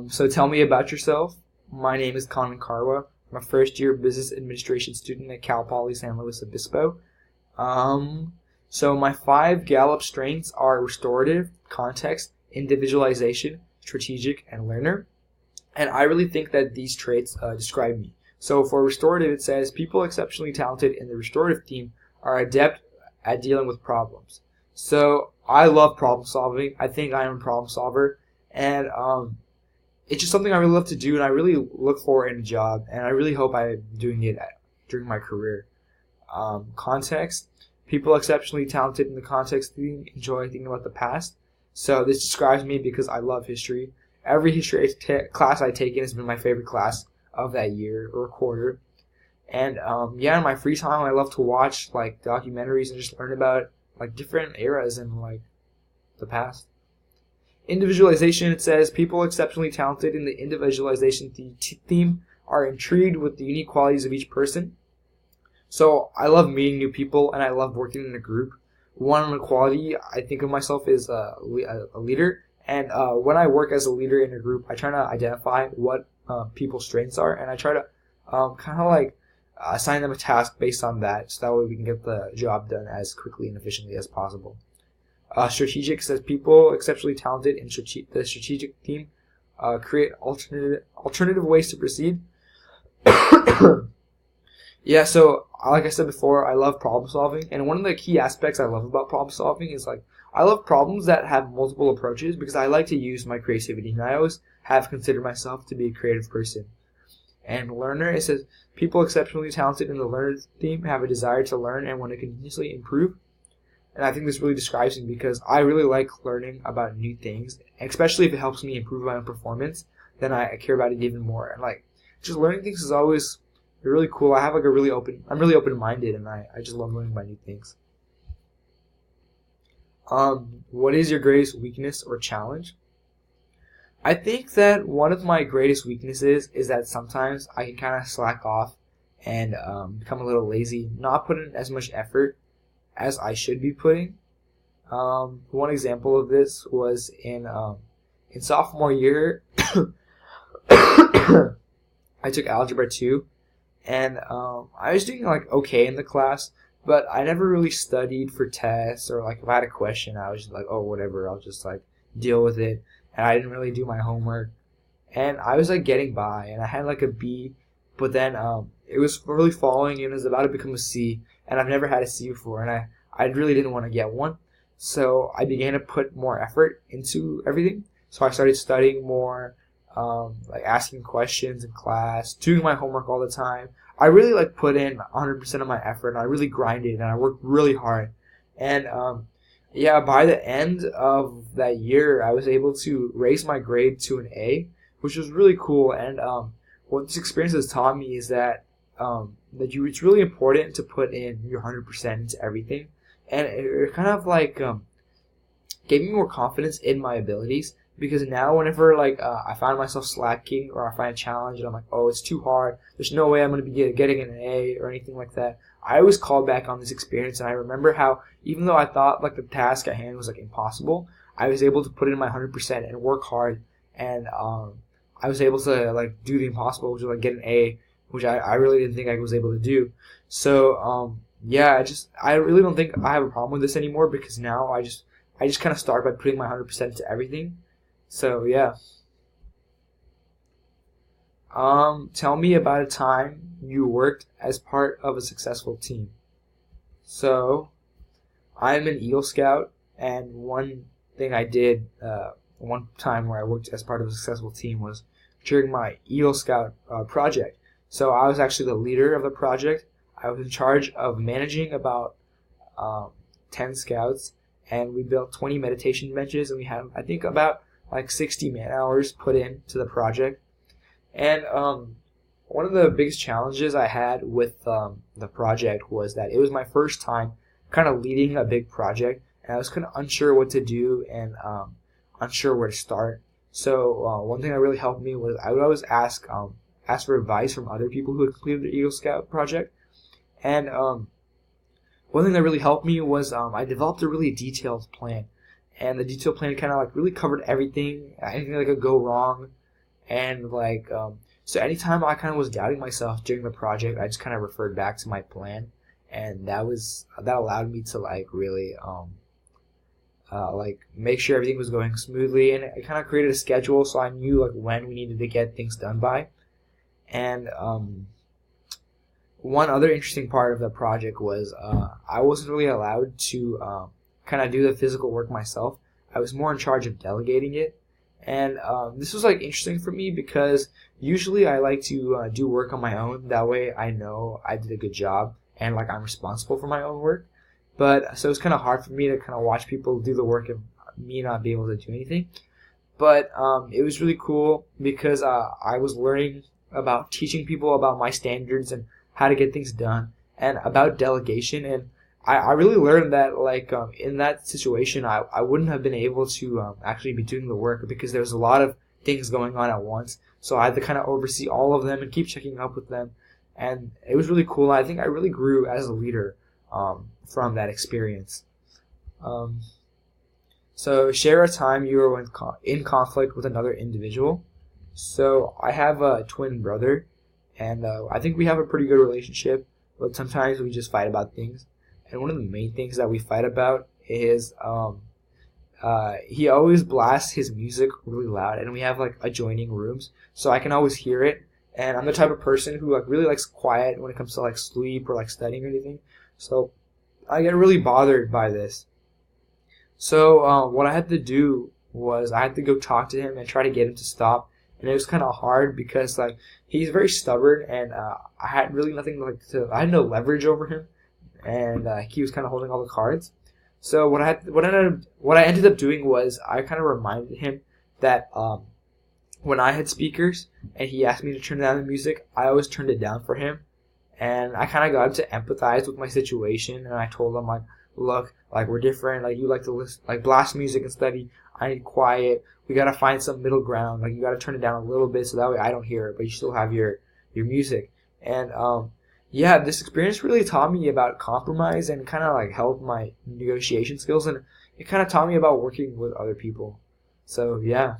So tell me about yourself. My name is Conan Carwa. I'm a first-year business administration student at Cal Poly San Luis Obispo. So my 5 Gallup strengths are restorative, context, individualization, strategic, and learner. And I really think that these traits describe me. So for restorative, it says people exceptionally talented in the restorative team are adept at dealing with problems. So I love problem solving. I think I am a problem solver. And it's just something I really love to do, and I really look for in a job, and I really hope I'm doing it during my career. Context. People exceptionally talented in the context theme enjoy thinking about the past. So this describes me because I love history. Every history class I take in has been my favorite class of that year or quarter. And in my free time, I love to watch like documentaries and just learn about like different eras in like the past. Individualization, it says people exceptionally talented in the individualization theme are intrigued with the unique qualities of each person. So I love meeting new people and I love working in a group. One quality I think of myself is a leader. And when I work as a leader in a group, I try to identify what people's strengths are, and I try to kind of like assign them a task based on that, so that way we can get the job done as quickly and efficiently as possible. Strategic says people exceptionally talented in the strategic team create alternative ways to proceed. Yeah, so like I said before, I love problem solving, and one of the key aspects I love about problem solving is like I love problems that have multiple approaches because I like to use my creativity, and I always have considered myself to be a creative person. And learner, it says people exceptionally talented in the learner theme have a desire to learn and want to continuously improve. And I think this really describes me because I really like learning about new things, especially if it helps me improve my own performance. Then I care about it even more. And like just learning things is always really cool. I have like I'm really open-minded, and I just love learning about new things. What is your greatest weakness or challenge? I think that one of my greatest weaknesses is that sometimes I can kind of slack off and become a little lazy, not put in as much effort as I should be putting. One example of this was in sophomore year, I took Algebra 2, and I was doing like okay in the class, but I never really studied for tests, or like if I had a question, I was just like, oh, whatever, I'll just like deal with it. And I didn't really do my homework. And I was like getting by, and I had like a B, but then it was really falling, and it was about to become a C, and I've never had a C before, and I really didn't want to get one. So I began to put more effort into everything. So I started studying more, like asking questions in class, doing my homework all the time. I really like put in 100% of my effort, and I really grinded, and I worked really hard. And by the end of that year, I was able to raise my grade to an A, which was really cool. And what this experience has taught me is that it's really important to put in your 100% into everything, and it kind of like gave me more confidence in my abilities. Because now whenever like I find myself slacking, or I find a challenge and I'm like, oh, it's too hard, there's no way I'm going to be getting an A or anything like that, I always call back on this experience, and I remember how even though I thought like the task at hand was like impossible, I was able to put in my 100% and work hard, and I was able to like do the impossible, which was like get an A, which I really didn't think I was able to do. So I really don't think I have a problem with this anymore, because now I just kind of start by putting my 100% into everything. So yeah. Tell me about a time you worked as part of a successful team. So, I'm an Eagle Scout, and one thing I did one time where I worked as part of a successful team was during my Eagle Scout project. So I was actually the leader of the project. I was in charge of managing about 10 scouts, and we built 20 meditation benches, and we had, I think, about like 60 man hours put into the project. And one of the biggest challenges I had with the project was that it was my first time kind of leading a big project, and I was kind of unsure what to do and unsure where to start. So one thing that really helped me was I would always ask for advice from other people who had completed the Eagle Scout project. And one thing that really helped me was I developed a really detailed plan. And the detailed plan kind of like really covered everything, anything that could go wrong. And so anytime I kind of was doubting myself during the project, I just kind of referred back to my plan, and that allowed me to really make sure everything was going smoothly, and it kind of created a schedule so I knew when we needed to get things done by. And one other interesting part of the project was I wasn't really allowed to kind of do the physical work myself. I was more in charge of delegating it. And this was interesting for me because usually I like to do work on my own. That way I know I did a good job and I'm responsible for my own work. But so it's kind of hard for me to kind of watch people do the work and me not be able to do anything. But it was really cool because I was learning about teaching people about my standards and how to get things done and about delegation. And I really learned that in that situation I wouldn't have been able to actually be doing the work because there was a lot of things going on at once. So I had to kind of oversee all of them and keep checking up with them. And it was really cool. I think I really grew as a leader from that experience. So share a time you were in conflict with another individual. So I have a twin brother, and I think we have a pretty good relationship, but sometimes we just fight about things. And one of the main things that we fight about is he always blasts his music really loud, and we have adjoining rooms, so I can always hear it. And I'm the type of person who really likes quiet when it comes to sleep or studying or anything. So I get really bothered by this. So what I had to do was I had to go talk to him and try to get him to stop. And it was kind of hard because he's very stubborn, and I had really nothing I had no leverage over him, and he was kind of holding all the cards. So what I ended up doing was I kind of reminded him that when I had speakers and he asked me to turn down the music, I always turned it down for him. And I kind of got him to empathize with my situation, and I told him look, we're different. You like to listen, blast music and study. I need quiet. We gotta find some middle ground. You gotta turn it down a little bit so that way I don't hear it, but you still have your music. And this experience really taught me about compromise and kind of helped my negotiation skills, and it kind of taught me about working with other people. So yeah.